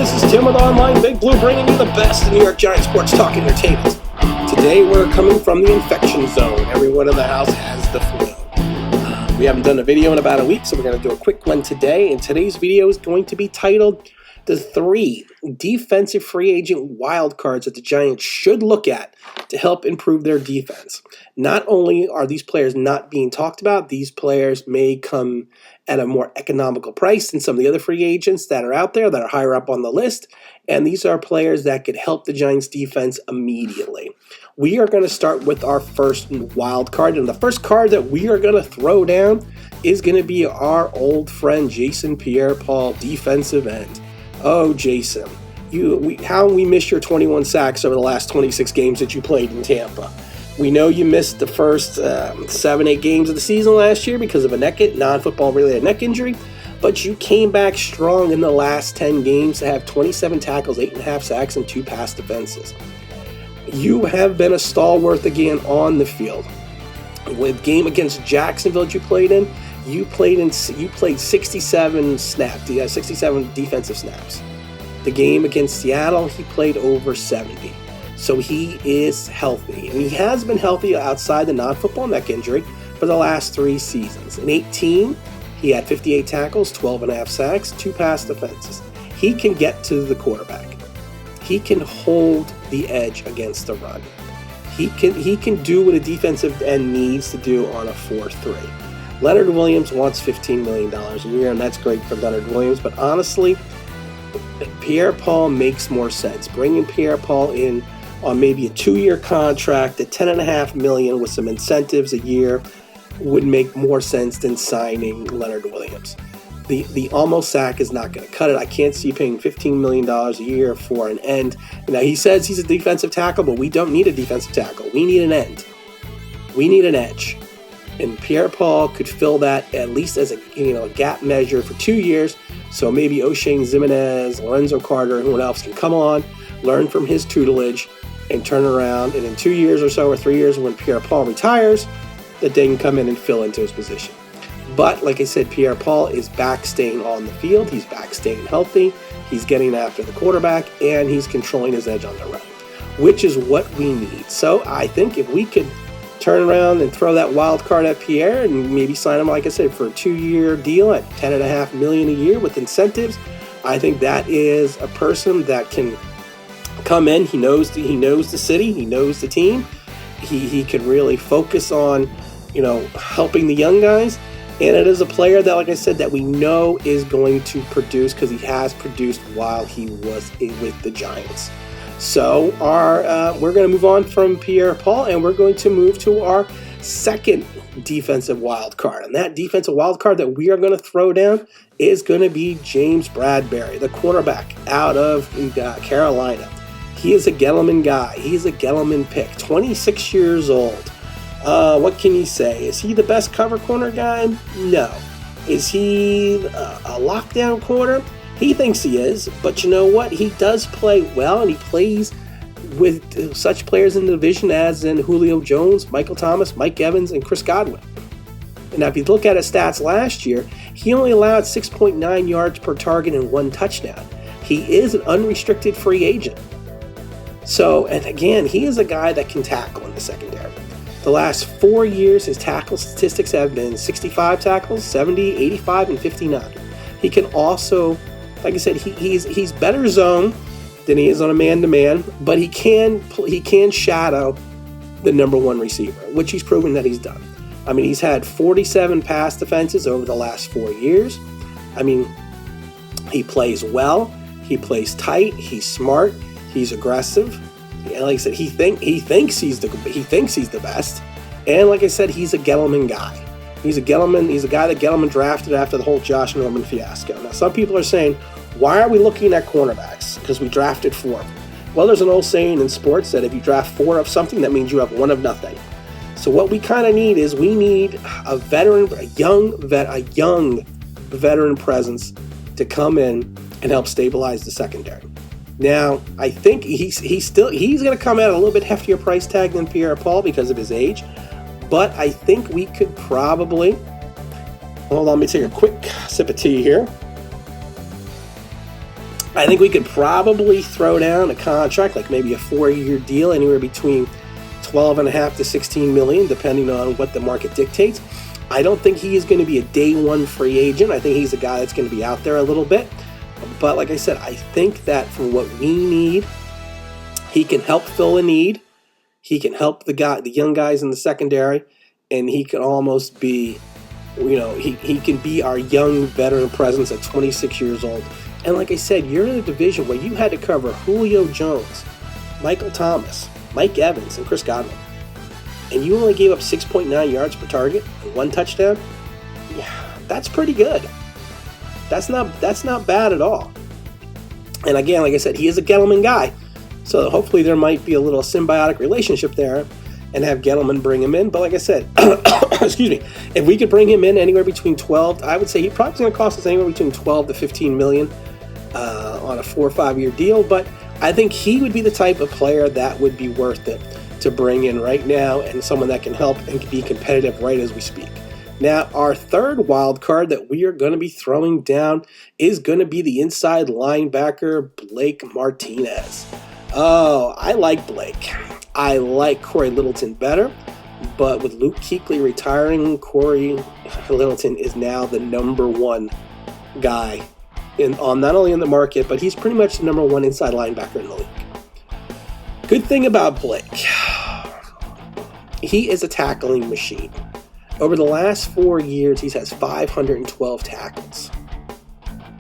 this is Tim with Online Big Blue, bringing you the best New York Giants sports talk entertainment. Today we're coming from the infection zone. Everyone in the house has the flu. We haven't done a video in about a week, so we're going to do a quick one today. And today's video is going to be titled The 3 Defensive Free Agent Wildcards that the Giants should look at to help improve their defense. Not only are these players not being talked about, these players may come at a more economical price than some of the other free agents that are out there that are higher up on the list. And these are players that could help the Giants defense immediately. We are going to start with our first wild card. And the first card that we are going to throw down is going to be our old friend Jason PierrePaul, defensive end. Oh, Jason, how we missed your 21 sacks over the last 26 games that you played in Tampa. We know you missed the first 7-8 games of the season last year because of a non-football related neck injury, but you came back strong in the last 10 games to have 27 tackles, 8.5 sacks, and 2 pass defenses. You have been a stalwart again on the field. With game against Jacksonville that you played in, you played 67 snaps, 67 defensive snaps. The game against Seattle, he played over 70. So he is healthy, and he has been healthy outside the non-football neck injury for the last 3 seasons. In 18, he had 58 tackles, 12.5 sacks, 2 pass defenses. He can get to the quarterback. He can hold the edge against the run. He can do what a defensive end needs to do on a 4-3. Leonard Williams wants $15 million a year, and that's great for Leonard Williams, but honestly, PierrePaul makes more sense. Bringing PierrePaul in on maybe a 2-year contract at $10.5 million with some incentives a year would make more sense than signing Leonard Williams. The almost sack is not going to cut it. I can't see paying $15 million a year for an end. Now, he says he's a defensive tackle, but we don't need a defensive tackle. We need an end. We need an edge. And PierrePaul could fill that at least as a gap measure for 2 years. So maybe O'Shane Ximenez, Lorenzo Carter, and who else can come on, learn from his tutelage, and turn around. And in 2 years or so, or 3 years, when PierrePaul retires, that they can come in and fill into his position. But like I said, PierrePaul is back staying on the field. He's back staying healthy. He's getting after the quarterback, and he's controlling his edge on the run, which is what we need. So I think if we could turn around and throw that wild card at Pierre and maybe sign him, like I said, for a 2-year deal at $10.5 million a year with incentives, I think that is a person that can come in. He knows the city. He knows the team. He can really focus on, helping the young guys. And it is a player that, like I said, that we know is going to produce because he has produced while he was with the Giants. So we're going to move on from PierrePaul, and we're going to move to our second defensive wild card. And that defensive wild card that we are going to throw down is going to be James Bradbury, the cornerback out of Carolina. He is a Gettleman guy. He's a Gettleman pick, 26 years old. What can you say? Is he the best cover corner guy? No. Is he a lockdown corner? He thinks he is, but you know what? He does play well, and he plays with such players in the division as in Julio Jones, Michael Thomas, Mike Evans, and Chris Godwin. And now if you look at his stats last year, he only allowed 6.9 yards per target and 1 touchdown. He is an unrestricted free agent. So, and again, he is a guy that can tackle in the secondary. The last 4 years, his tackle statistics have been 65 tackles, 70, 85, and 59. He can also, like I said, he's better zone than he is on a man-to-man, but he can shadow the number 1 receiver, which he's proven that he's done. I mean, he's had 47 pass defenses over the last 4 years. I mean, he plays well, he plays tight, he's smart, he's aggressive. And like I said, he thinks he's the best. And like I said, he's a Gettleman guy. He's a guy that Gettleman drafted after the whole Josh Norman fiasco. Now, some people are saying, why are we looking at cornerbacks? Because we drafted 4. Well, there's an old saying in sports that if you draft 4 of something, that means you have 1 of nothing. So what we kind of need is we need a young veteran presence to come in and help stabilize the secondary. Now, I think he's going to come at a little bit heftier price tag than PierrePaul because of his age, but I think we could probably, hold on, let me take a quick sip of tea here. I think we could probably throw down a contract, like maybe a 4-year deal, anywhere between 12.5 to 16 million, depending on what the market dictates. I don't think he is going to be a day one free agent. I think he's a guy that's going to be out there a little bit. But like I said, I think that for what we need, he can help fill a need. He can help the young guys in the secondary, and he can almost be, he can be our young veteran presence at 26 years old. And like I said, you're in a division where you had to cover Julio Jones, Michael Thomas, Mike Evans, and Chris Godwin. And you only gave up 6.9 yards per target and 1 touchdown. Yeah, that's pretty good. That's not bad at all. And again, like I said, he is a Gettleman guy. So hopefully there might be a little symbiotic relationship there and have Gettleman bring him in. But like I said, excuse me, if we could bring him in anywhere between 12, I would say he probably going to cost us anywhere between 12 to 15 million on a 4 or 5 year deal. But I think he would be the type of player that would be worth it to bring in right now, and someone that can help and be competitive right as we speak. Now, our third wild card that we are going to be throwing down is going to be the inside linebacker, Blake Martinez. Oh, I like Blake. I like Corey Littleton better, but with Luke Kuechly retiring, Corey Littleton is now the number one guy on not only in the market, but he's pretty much the number one inside linebacker in the league. Good thing about Blake, he is a tackling machine. Over the last 4 years, he has 512 tackles.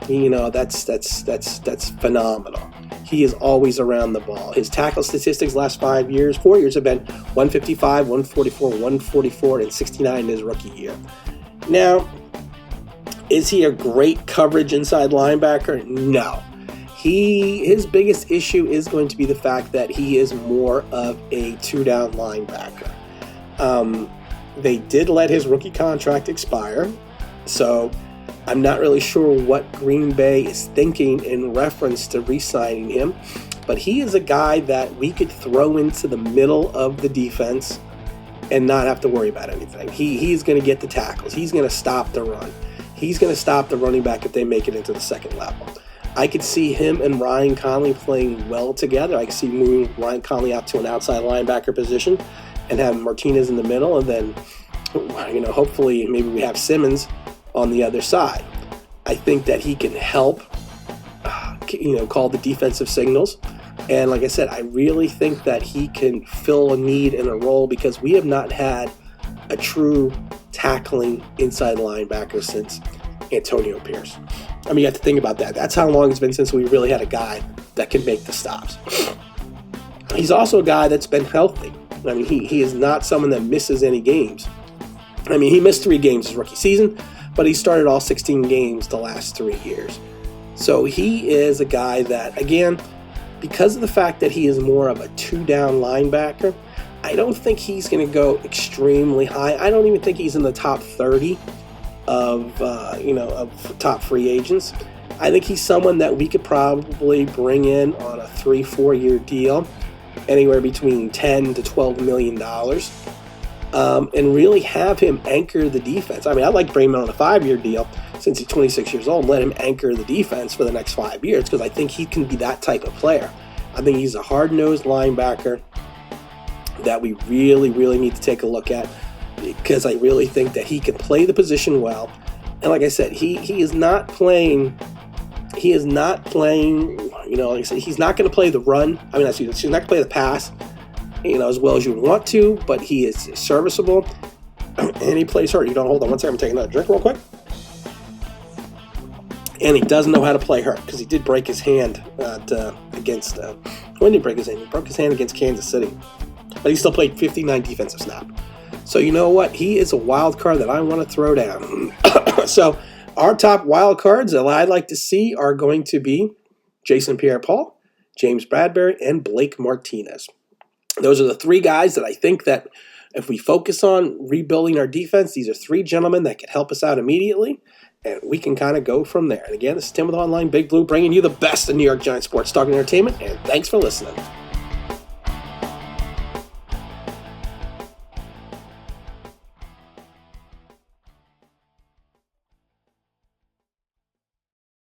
That's phenomenal. He is always around the ball. His tackle statistics last 4 years have been 155, 144, 144, and 69 in his rookie year. Now, is he a great coverage inside linebacker? No. His biggest issue is going to be the fact that he is more of a two-down linebacker. They did let his rookie contract expire, so I'm not really sure what Green Bay is thinking in reference to re-signing him, but he is a guy that we could throw into the middle of the defense and not have to worry about anything. He's going to get the tackles. He's going to stop the run. He's going to stop the running back if they make it into the second level. I could see him and Ryan Conley playing well together. I could see moving Ryan Conley out to an outside linebacker position and have Martinez in the middle, and then, hopefully maybe we have Simmons on the other side. I think that he can help, call the defensive signals. And like I said, I really think that he can fill a need in a role because we have not had a true tackling inside linebacker since Antonio Pierce. I mean, you have to think about that. That's how long it's been since we really had a guy that can make the stops. He's also a guy that's been healthy. I mean, he is not someone that misses any games. I mean, he missed 3 games his rookie season, but he started all 16 games the last 3 years. So he is a guy that, again, because of the fact that he is more of a two-down linebacker, I don't think he's going to go extremely high. I don't even think he's in the top 30 of top free agents. I think he's someone that we could probably bring in on a 3-4 year deal, anywhere between $10 to $12 million, and really have him anchor the defense. I mean, I'd like to bring him on a 5-year deal since he's 26 years old and let him anchor the defense for the next 5 years because I think he can be that type of player. I think he's a hard-nosed linebacker that we really, really need to take a look at because I really think that he can play the position well. And like I said, he is not playing, like I said, he's not going to play the run. I mean, he's not going to play the pass, as well as you would want to, but he is serviceable. And he plays hurt. Hold on one second. I'm taking another drink real quick. And he doesn't know how to play hurt because he did break his hand against, when did he break his hand? He broke his hand against Kansas City. But he still played 59 defensive snaps. So you know what? He is a wild card that I want to throw down. So our top wild cards that I'd like to see are going to be Jason PierrePaul, James Bradbury, and Blake Martinez. Those are the 3 guys that I think that if we focus on rebuilding our defense, these are 3 gentlemen that can help us out immediately, and we can kind of go from there. And again, this is Tim with Online Big Blue, bringing you the best in New York Giants sports talk and entertainment, and thanks for listening.